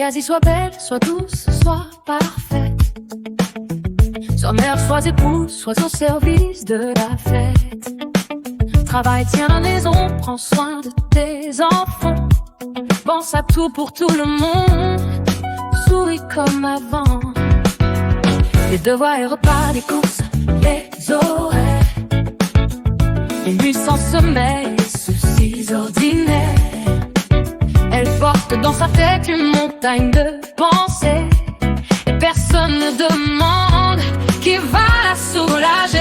Choisis, sois belle, sois douce, sois parfaite. Sois mère, sois épouse, sois au service de la fête. Travaille, tiens la maison, prends soin de tes enfants. Pense à tout pour tout le monde, souris comme avant. Les devoirs et repas, les courses, les horaires, les nuits sans sommeil, les soucis ordinaires. Elle porte dans sa tête une montagne de pensées, et personne ne demande qui va la soulager.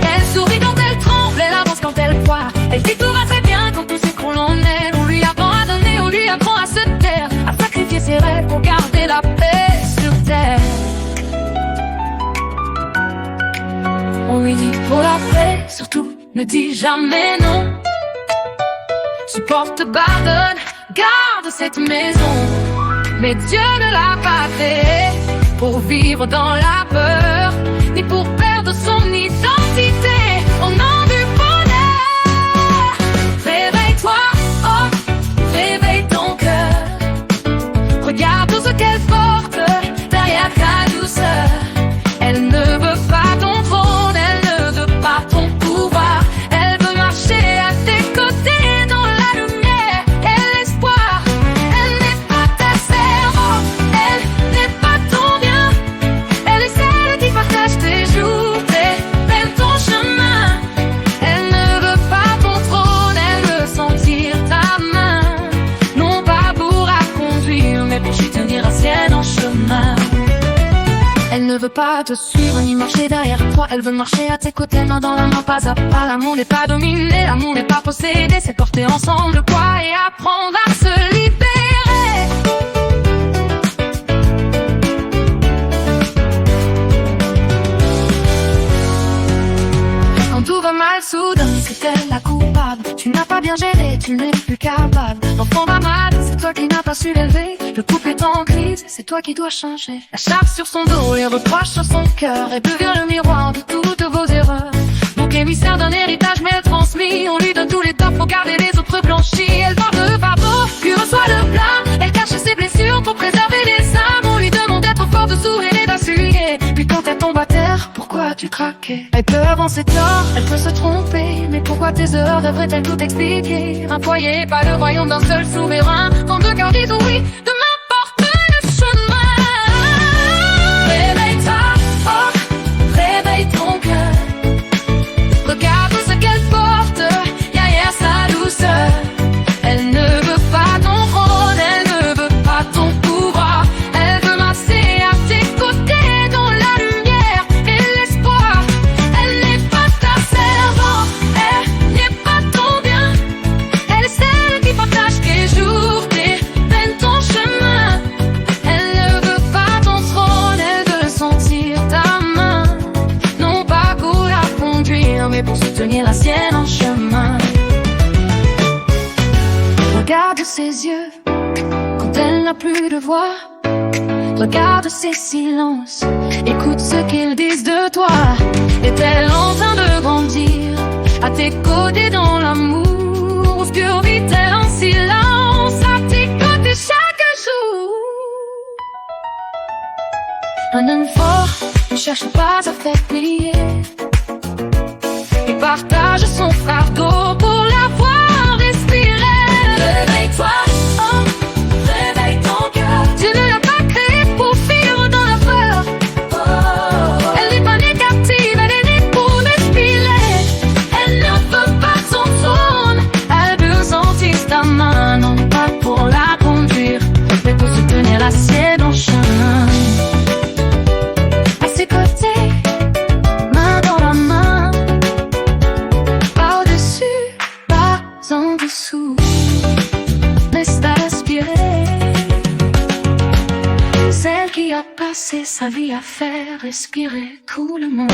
Elle sourit quand elle tremble, elle avance quand elle croit. Elle dit tout va très bien quand tout s'écroule en elle. On lui apprend à donner, on lui apprend à se taire, à sacrifier ses rêves pour garder la paix sur terre. On lui dit pour la paix, surtout ne dis jamais non. Supporte, pardonne, garde cette maison. Mais Dieu ne l'a pas fait pour vivre dans la peur, ni pour perdre son identité au nom du bonheur. Réveille-toi, oh, réveille ton cœur. Regarde tout ce qu'elle porte derrière ta douceur. Elle ne veut pas ton trône, elle ne veut pas ton pouvoir. Elle veut marcher à tes côtés dans la lumière et l'espoir. Elle n'est pas ta servante, elle n'est pas ton bien. Elle est celle qui partage tes jours, tes peines, ton chemin. Elle ne veut pas ton trône, elle veut sentir ta main. Non pas pour la conduire, mais pour tenir la sienne en chemin. Elle ne veut pas te suivre ni marcher derrière toi. Elle veut marcher à tes côtés, main dans la main, pas à pas. L'amour n'est pas dominé, l'amour n'est pas possédé. C'est porter ensemble le poids et apprendre à se libérer. Quand tout va mal soudain, c'est elle la coupable. Tu n'as pas bien géré, tu n'es plus capable. L'enfant va mal, c'est toi qui n'as pas su l'élever. Le couple est en crise, c'est toi qui dois changer. La charge sur son dos, les reproches sur son cœur. Elle devient le miroir de toutes vos erreurs. Bouc émissaire d'un héritage mal transmis. On lui donne tous les torts pour garder les autres blanchis. Elle porte le fardeau, puis reçoit le blâme. Elle cache ses blessures pour préserver les âmes. On lui demande d'être fort, de sourire et d'assurer. Puis quand elle tombe à terre, pourquoi tu craquais? Elle peut avancer tort, elle peut se tromper. Mais pourquoi tes heures devraient-elles tout expliquer? Un foyer, pas le royaume d'un seul souverain. Quand deux cœurs disent oui, demain porte le chemin. Réveille-toi, oh, réveille ton cœur. Regarde ce qu'elle porte derrière sa douceur. Elle ne veut pas ton trône, elle ne veut pas ton pouvoir. Elle veut marcher à tes côtés dans la lumière et l'espoir. Elle n'est pas ta servante, elle n'est pas ton bien. Elle est celle qui partage tes jours, tes peines, ton chemin. Elle ne veut pas ton trône, elle veut sentir ta main. Non pas pour la conduire, mais pour soutenir la sienne en chemin. Regarde ses yeux quand elle n'a plus de voix. Regarde ses silences, écoute ce qu'ils disent de toi. Est-elle en train de grandir à tes côtés dans l'amour? Ou survit-elle en silence à tes côtés chaque jour? Un homme fort ne cherche pas à faire plier. Il partage son fardeau pour la voir respirer. Réveille-toi, oh, réveille ton cœur. Dieu ne l'a pas créé pour vivre dans la peur. Oh, elle n'est pas née captive, elle est née pour respirer. Elle ne veut pas son trône, elle veut sentir ta main. Non pas pour la conduire, mais pour soutenir la sienne en chemin. À ses côtés, main dans la main, pas au-dessus, pas en dessous. Reste à aspirer. Celle qui a passé sa vie à faire respirer tout le monde.